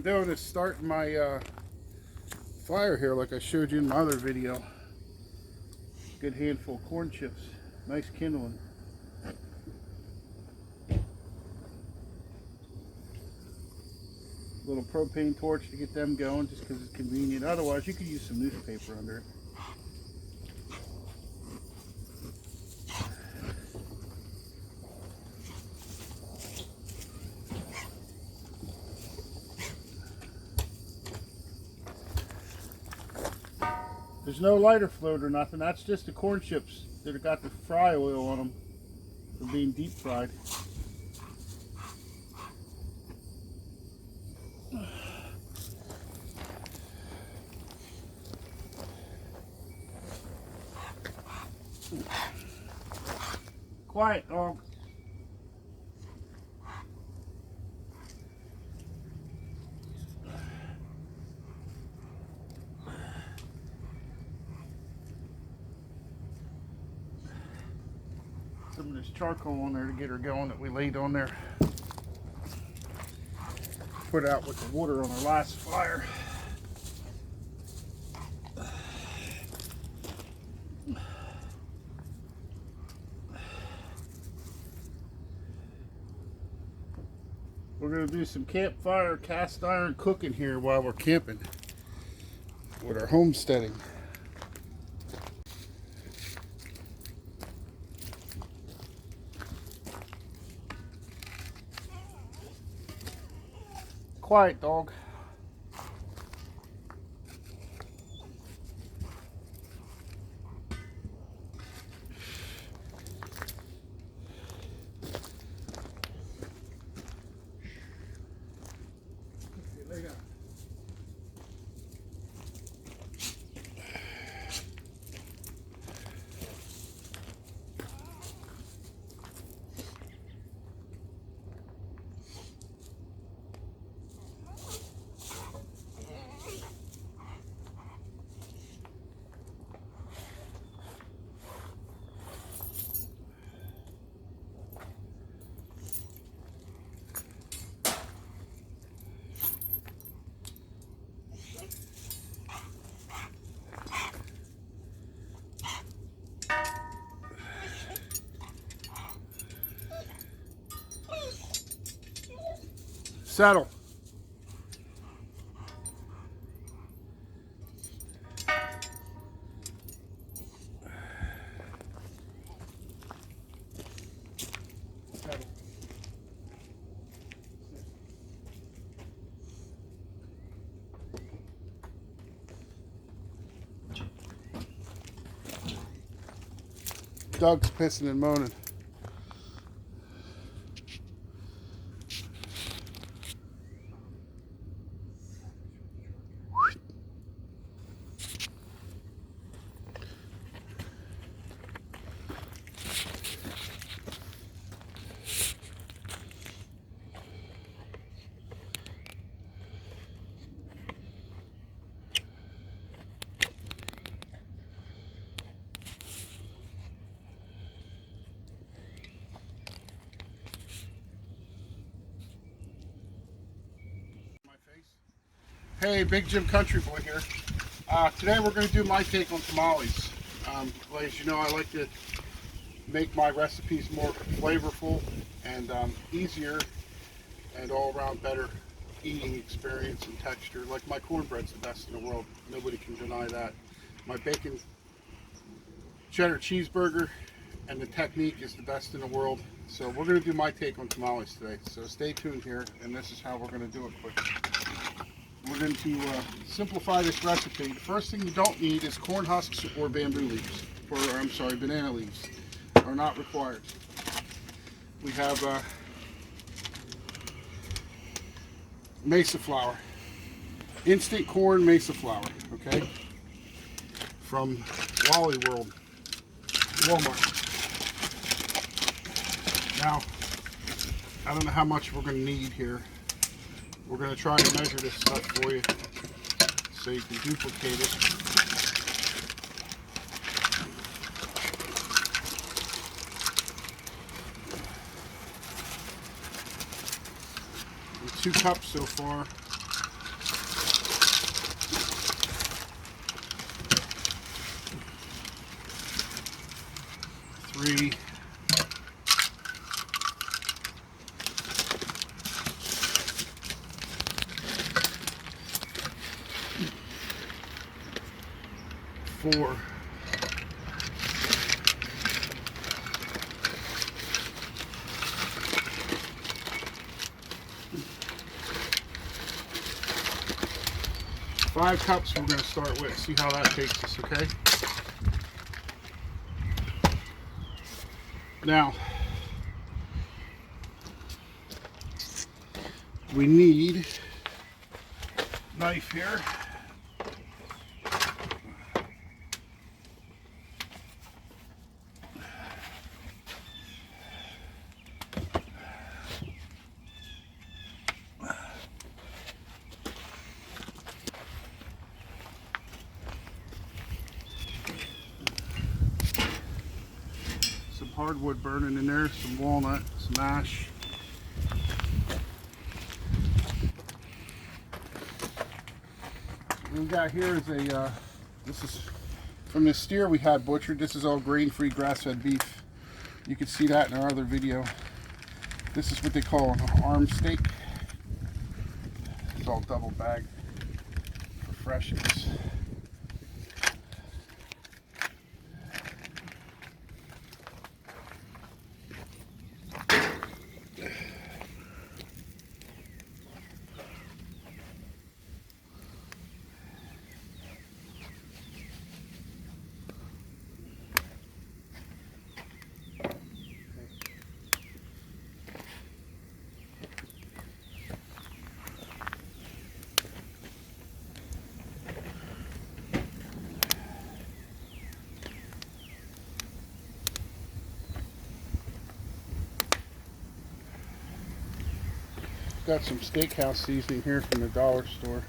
doing is starting my fire here like I showed you in my other video. Good handful of corn chips. Nice kindling. Little propane torch to get them going just because it's convenient. Otherwise you could use some newspaper under it. There's no lighter fluid or nothing. That's just the corn chips that have got the fry oil on them for being deep fried. Quiet, dog. Some of this charcoal on there to get her going that we laid on there. Put out with the water on our last fire. We're going to do some campfire cast iron cooking here while we're camping with our homesteading. Quiet, dog. Lay down. Settle. Settle. Dog's pissing and moaning. Hey, Big Jim Country Boy here. Today we're going to do my take on tamales. As you know, I like to make my recipes more flavorful and easier and all around better eating experience and texture. Like my cornbread's the best in the world. Nobody can deny that. My bacon cheddar cheeseburger and the technique is the best in the world. So we're going to do my take on tamales today. So stay tuned here, and this is how we're going to do it quick. We're going to simplify this recipe. The first thing you don't need is corn husks or bamboo leaves, or I'm sorry, banana leaves are not required. We have mesa flour, instant corn mesa flour, okay, from Wally World, Walmart. Now, I don't know how much we're going to need here. We're going to try and measure this stuff for you so you can duplicate it. And 2 cups so far. 3. Four. 5 cups we're going to start with. See how that takes us, okay? Now, we need a knife here. Some hardwood burning in there, some walnut, some ash. What we got here is this is from the steer we had butchered. This is all grain-free grass-fed beef. You can see that in our other video. This is what they call an arm steak. It's all double bagged for freshness. Got some steakhouse seasoning here from the dollar store.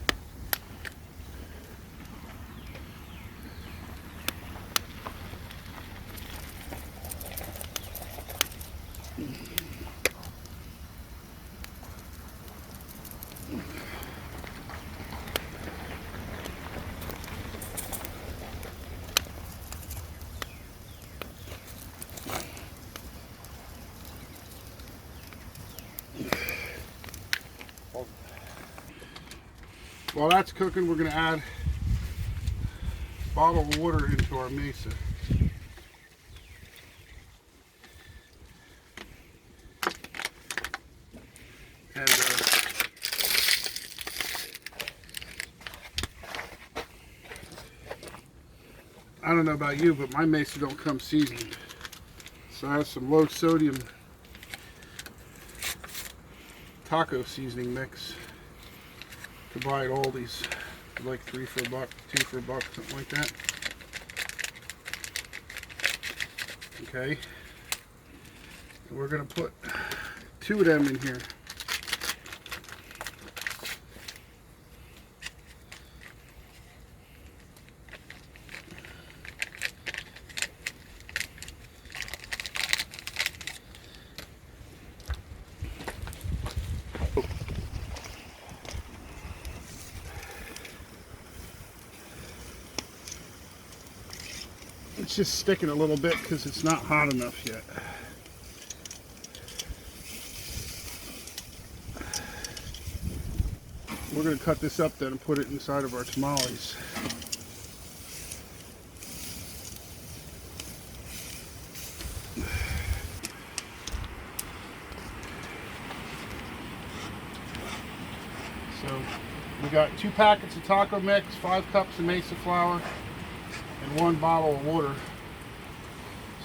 While that's cooking, we're going to add a bottle of water into our mesa. And I don't know about you, but my mesa don't come seasoned. So I have some low sodium taco seasoning mix. To buy at Aldi's, like 3 for $1, 2 for $1, something like that. Okay, and we're going to put 2 of them in here. It's just sticking a little bit because it's not hot enough yet. We're going to cut this up then and put it inside of our tamales. So we got 2 packets of taco mix, 5 cups of mesa flour, and 1 bottle of water.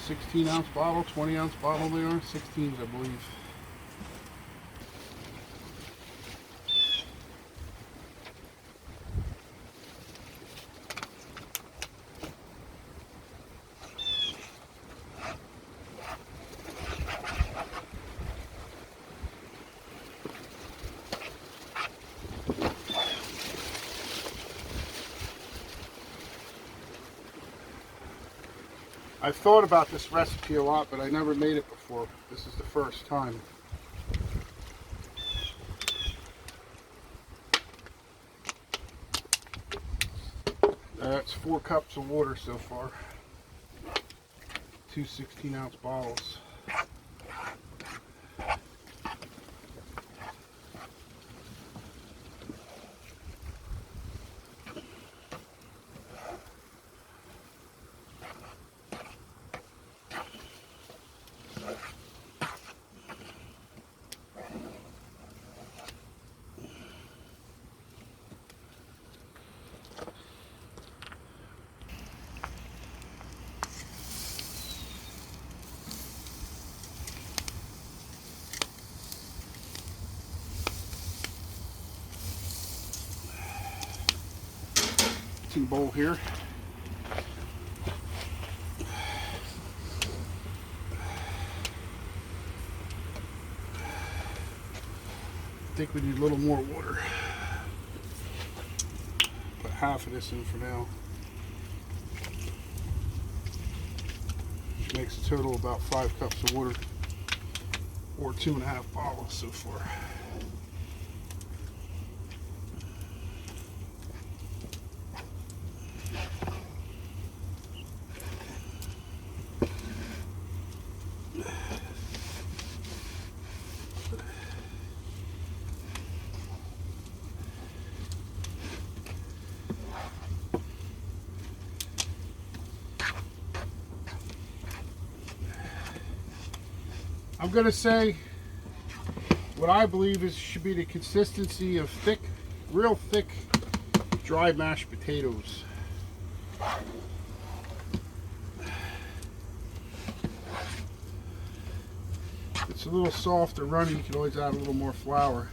16-ounce bottle, 20-ounce bottle they are, 16s I believe. I've thought about this recipe a lot, but I never made it before. This is the first time. That's 4 cups of water so far. 2 16-ounce bottles. Bowl here. I think we need a little more water. Put half of this in for now. Which makes a total of about 5 cups of water, or 2.5 bottles so far. I'm going to say what I believe is should be the consistency of thick, real thick, dry mashed potatoes. If it's a little soft or runny, you can always add a little more flour.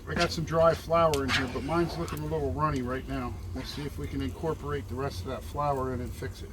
I got some dry flour in here, but mine's looking a little runny right now. We'll see if we can incorporate the rest of that flour in and fix it.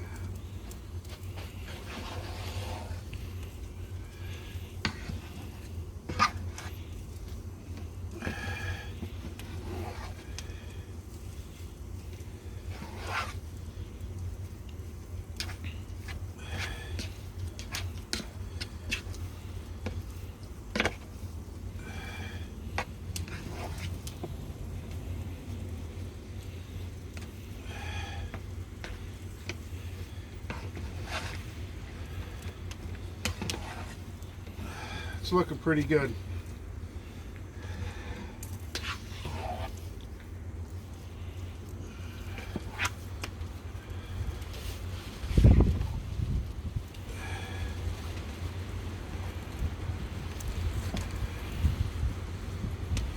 It's looking pretty good.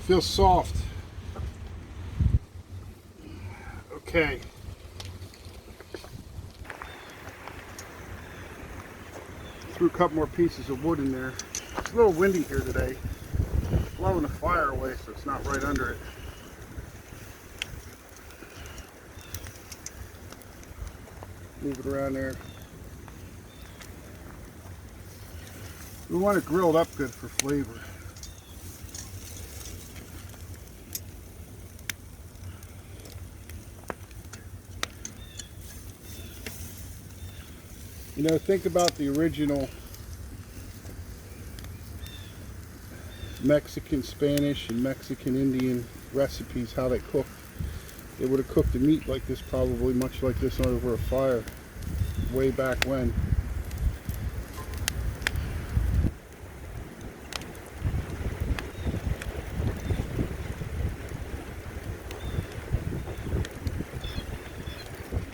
Feels soft. Okay. Threw a couple more pieces of wood in there. It's a little windy here today. It's blowing the fire away so it's not right under it. Move it around there. We want it grilled up good for flavor. You know, think about the original Mexican, Spanish, and Mexican Indian recipes, how they cooked. They would have cooked the meat like this, probably much like this, over a fire way back when.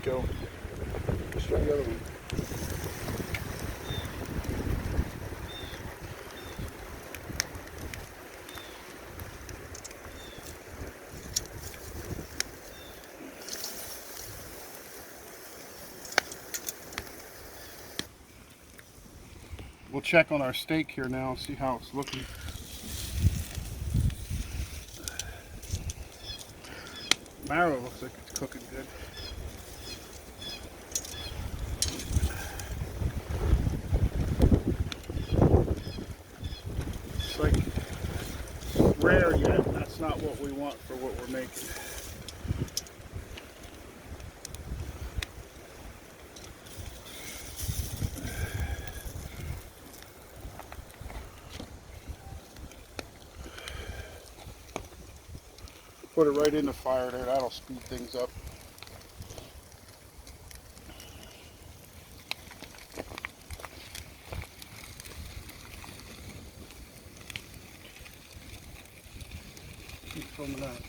Go. Let's try the other one. We'll check on our steak here now and see how it's looking. Marrow looks like it's cooking good. It's like rare yet. That's not what we want for what we're making. Put it right in the fire there, that'll speed things up. Keep filming that.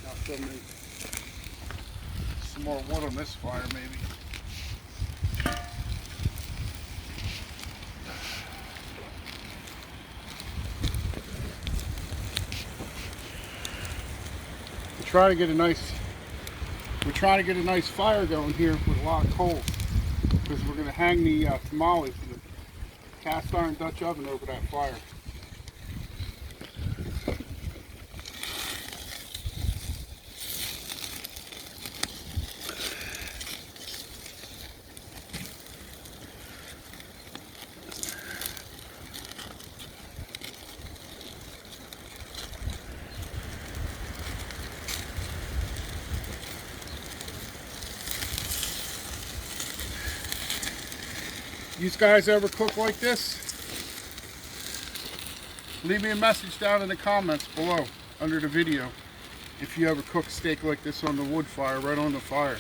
Now filming some more wood on this fire, maybe. We're trying to get a nice fire going here with a lot of coals, because we're going to hang the tamales in the cast iron Dutch oven over that fire. You guys ever cook like this? Leave me a message down in the comments below under the video if you ever cook steak like this on the wood fire, right on the fire.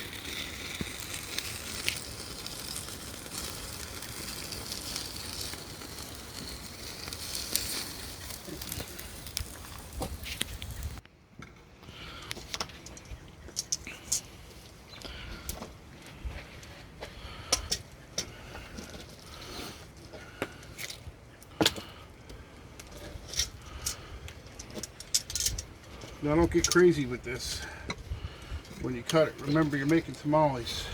Now don't get crazy with this when you cut it. Remember, you're making tamales.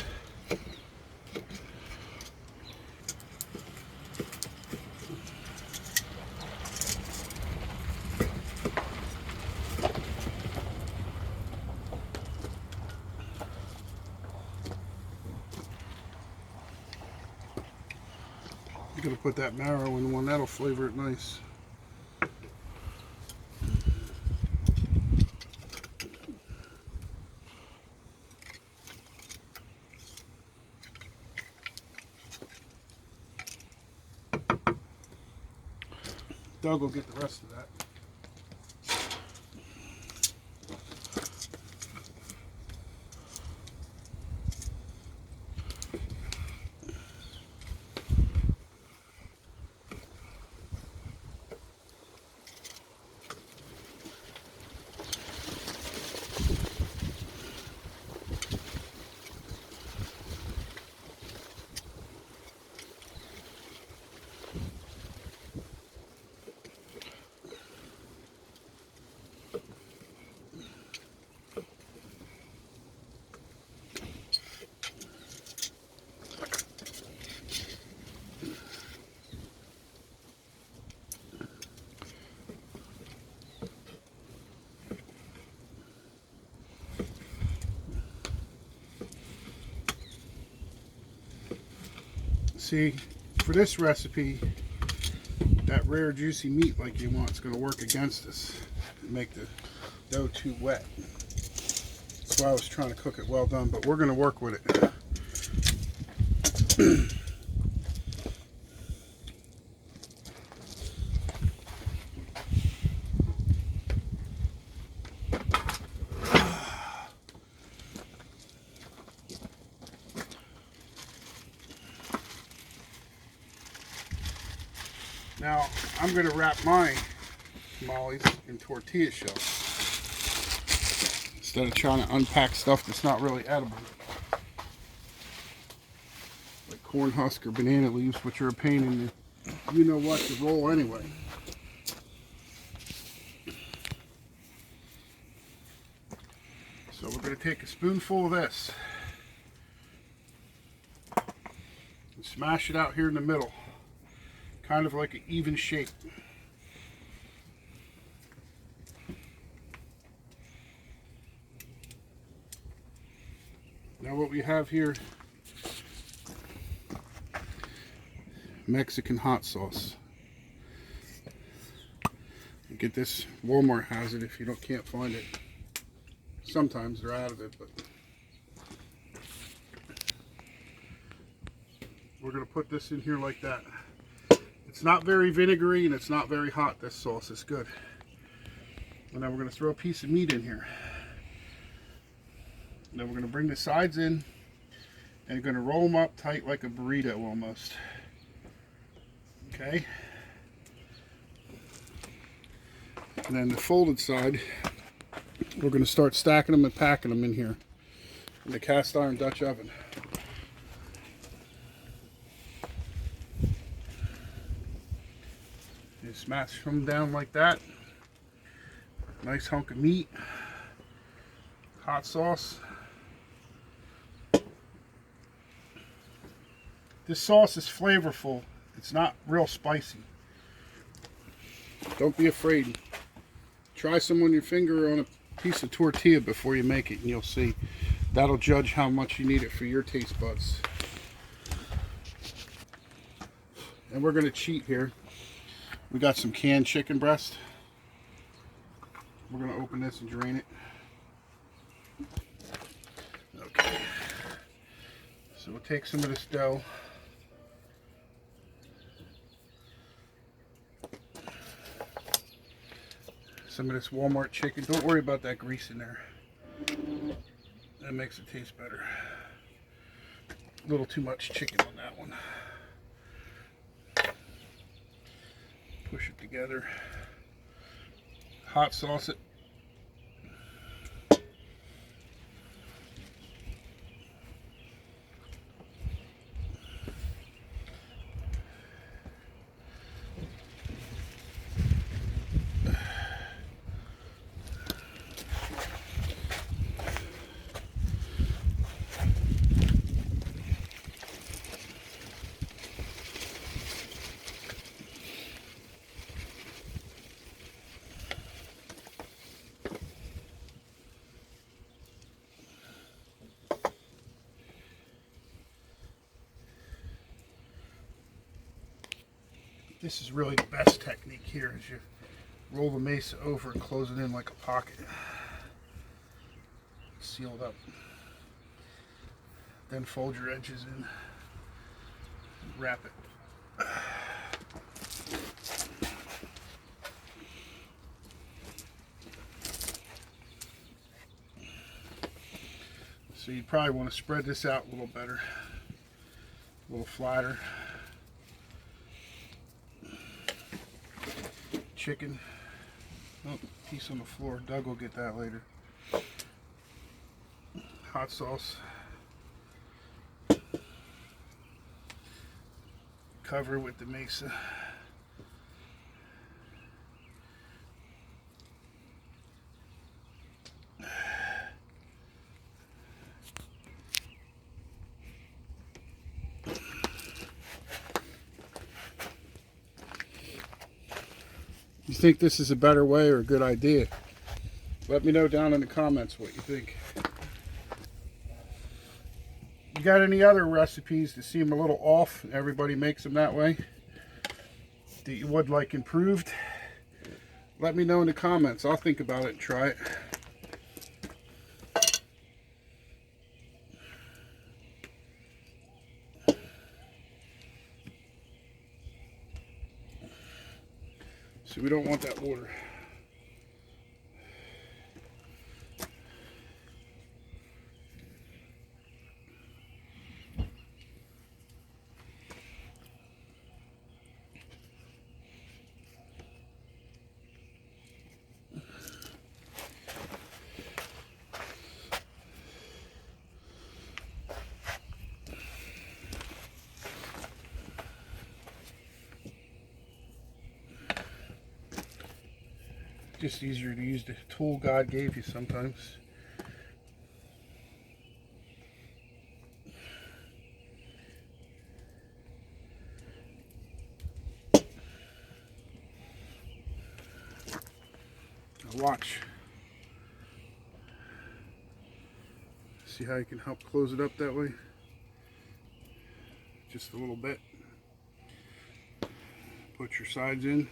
You're gonna put that marrow in one, that'll flavor it nice. Doug will get the rest of that. See, for this recipe, that rare juicy meat like you want is going to work against us and make the dough too wet. That's why I was trying to cook it well done, but we're going to work with it. Now, I'm going to wrap my tamales in tortilla shells instead of trying to unpack stuff that's not really edible, like corn husk or banana leaves, which are a pain in the you-know-what to roll anyway. So we're going to take a spoonful of this and smash it out here in the middle. Kind of like an even shape. Now what we have here, Mexican hot sauce. You get this, Walmart has it if you can't find it. Sometimes they're out of it, but we're going to put this in here like that. It's not very vinegary and it's not very hot. This sauce is good. And then we're going to throw a piece of meat in here. And then we're going to bring the sides in and you're going to roll them up tight like a burrito almost. Okay? And then the folded side, we're going to start stacking them and packing them in here in the cast iron Dutch oven. You smash them down like that. Nice hunk of meat. Hot sauce. This sauce is flavorful. It's not real spicy. Don't be afraid. Try some on your finger on a piece of tortilla before you make it, and you'll see. That'll judge how much you need it for your taste buds. And we're going to cheat here. We got some canned chicken breast. We're going to open this and drain it. Okay. So we'll take some of this dough. Some of this Walmart chicken. Don't worry about that grease in there. That makes it taste better. A little too much chicken on that one. Push it together. Hot sauce it. This is really the best technique here, is you roll the mesa over and close it in like a pocket. Seal it up. Then fold your edges in. Wrap it. So you probably want to spread this out a little better. A little flatter. Chicken. Oh, piece on the floor. Doug will get that later. Hot sauce. Cover with the mesa. You think this is a better way or a good idea? Let me know down in the comments what you think. You got any other recipes that seem a little off, everybody makes them that way, that you would like improved? Let me know in the comments. I'll think about it and try it. So we don't want that water. Just easier to use the tool God gave you sometimes. Now watch. See how you can help close it up that way? Just a little bit. Put your sides in.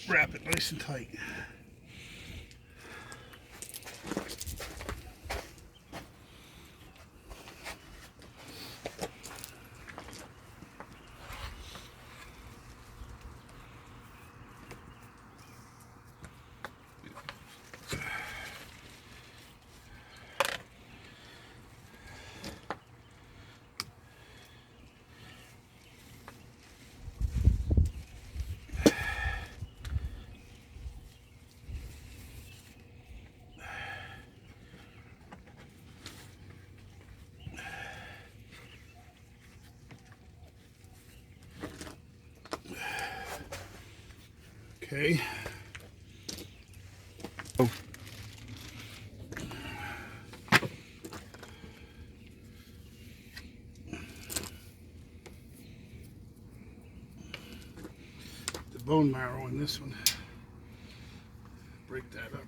Wrap it nice and tight. Okay. Oh. The bone marrow in this one. Break that up.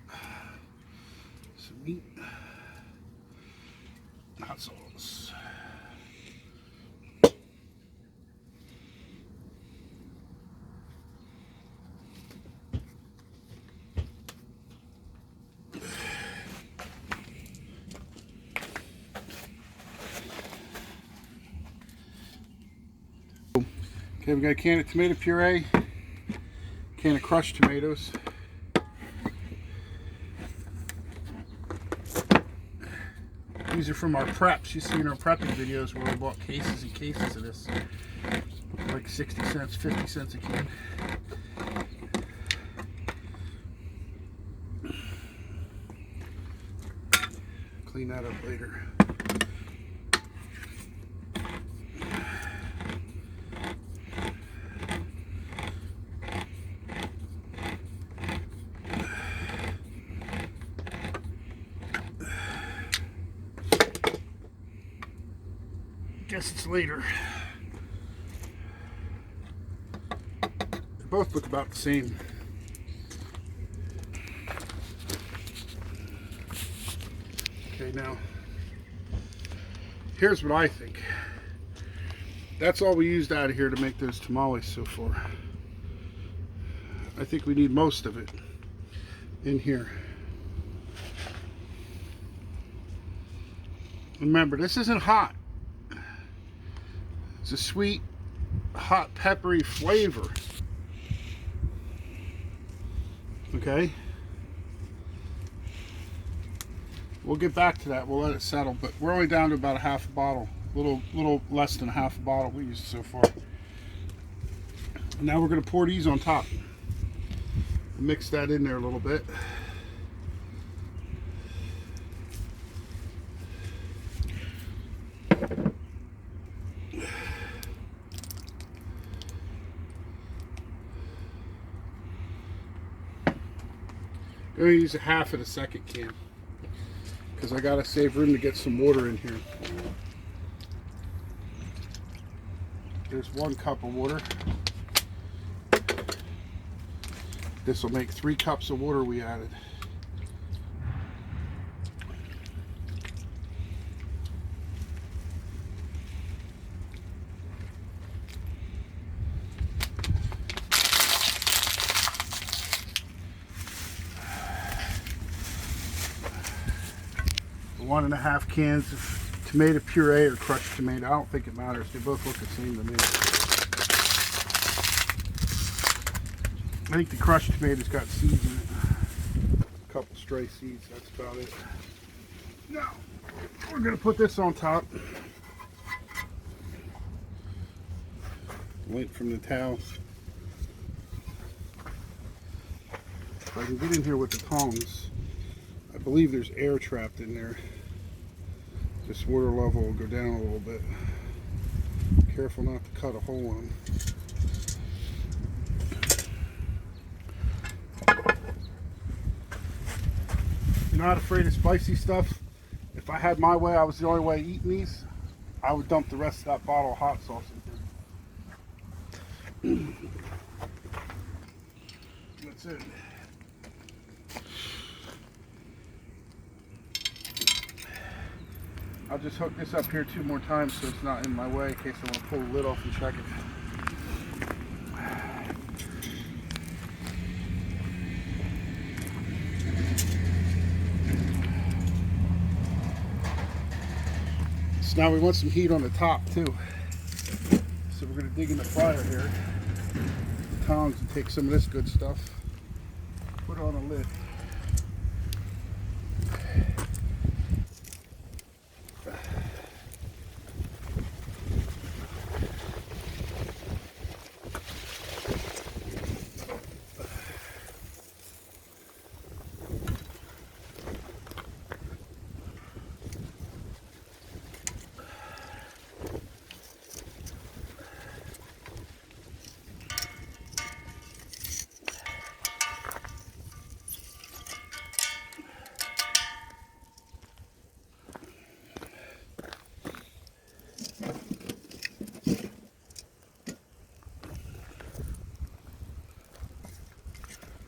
Some meat. Hot sauce. Okay, we got a can of tomato puree, can of crushed tomatoes. These are from our preps. You see in our prepping videos where we bought cases and cases of this. Like 60 cents, 50 cents a can. Clean that up later. Guess it's later. They both look about the same. Okay, now here's what I think. That's all we used out of here to make those tamales so far. I think we need most of it in here. Remember, this isn't hot. It's a sweet, hot, peppery flavor. Okay? We'll get back to that. We'll let it settle. But we're only down to about a half a bottle. Little less than a half a bottle we used so far. And now we're going to pour these on top. Mix that in there a little bit. I'm going to use a half of the second can because I got to save room to get some water in here. There's 1 cup of water. This will make 3 cups of water we added. One and a half cans of tomato puree or crushed tomato. I don't think it matters. They both look the same to me. I think the crushed tomato's got seeds in it. A couple stray seeds, that's about it. Now, we're going to put this on top. Lint from the towel. If I can get in here with the tongs, I believe there's air trapped in there. This water level will go down a little bit. Careful not to cut a hole in them. You're not afraid of spicy stuff? If I had my way, I was the only way eating these, I would dump the rest of that bottle of hot sauce in here. That's it. I'll just hook this up here 2 more times so it's not in my way in case I want to pull the lid off and check it. So now we want some heat on the top too. So we're going to dig in the fryer here. The tongs and take some of this good stuff. Put on a lid.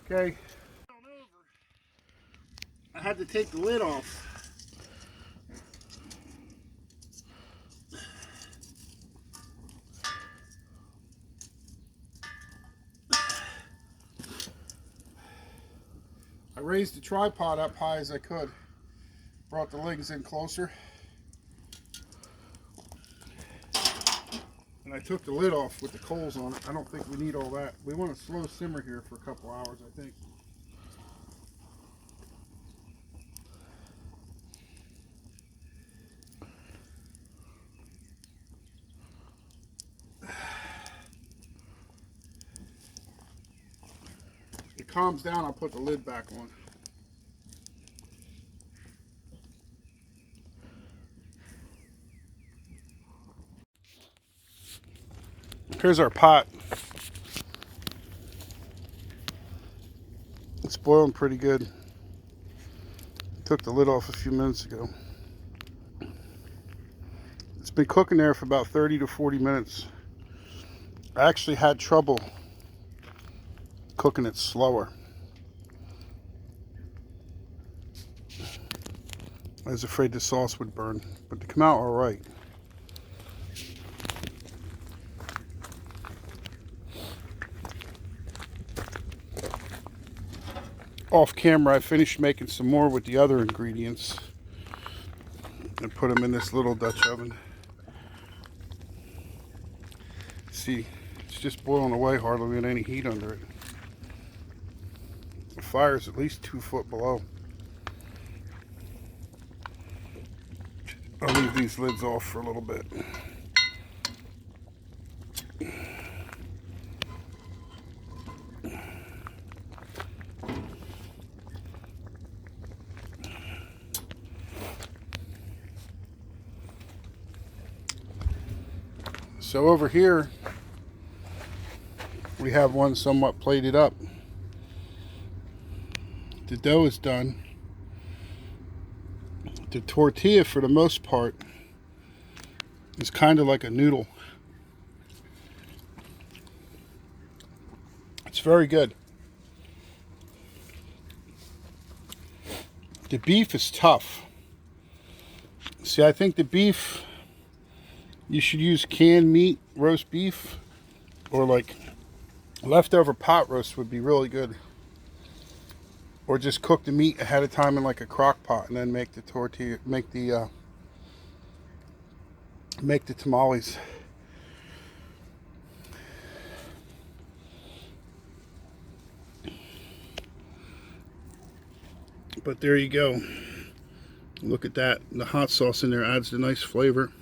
Okay. I had to take the lid off. I raised the tripod up high as I could. Brought the legs in closer. And I took the lid off with the coals on it. I don't think we need all that. We want a slow simmer here for a couple hours, I think. It calms down, I'll put the lid back on. Here's our pot. It's boiling pretty good. Took the lid off a few minutes ago. It's been cooking there for about 30 to 40 minutes. I actually had trouble cooking it slower. I was afraid the sauce would burn, but they come out all right. Off camera, I finished making some more with the other ingredients and put them in this little Dutch oven. See, it's just boiling away, hardly with any heat under it. The fire's at least 2 foot below. I'll leave these lids off for a little bit. So over here, we have one somewhat plated up. The dough is done. The tortilla, for the most part, is kind of like a noodle. It's very good. The beef is tough. See, I think the beef, you should use canned meat, roast beef, or like leftover pot roast would be really good. Or just cook the meat ahead of time in like a crock pot and then make the tortilla, make the tamales. But there you go. Look at that. The hot sauce in there adds a nice flavor.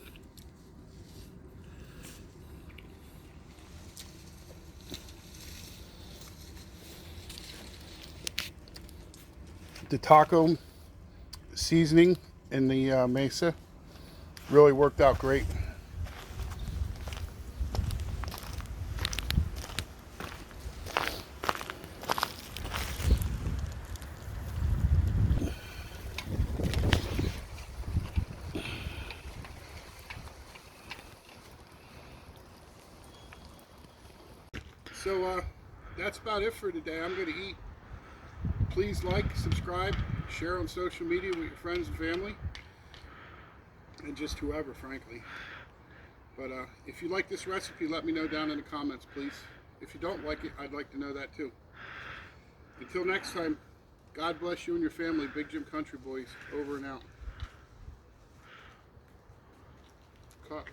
The taco seasoning in the mesa really worked out great. So that's about it for today. I'm going to eat. Please like, subscribe, share on social media with your friends and family, and just whoever, frankly. But if you like this recipe, let me know down in the comments, please. If you don't like it, I'd like to know that too. Until next time, God bless you and your family. Big Jim Country Boys, over and out. Cut.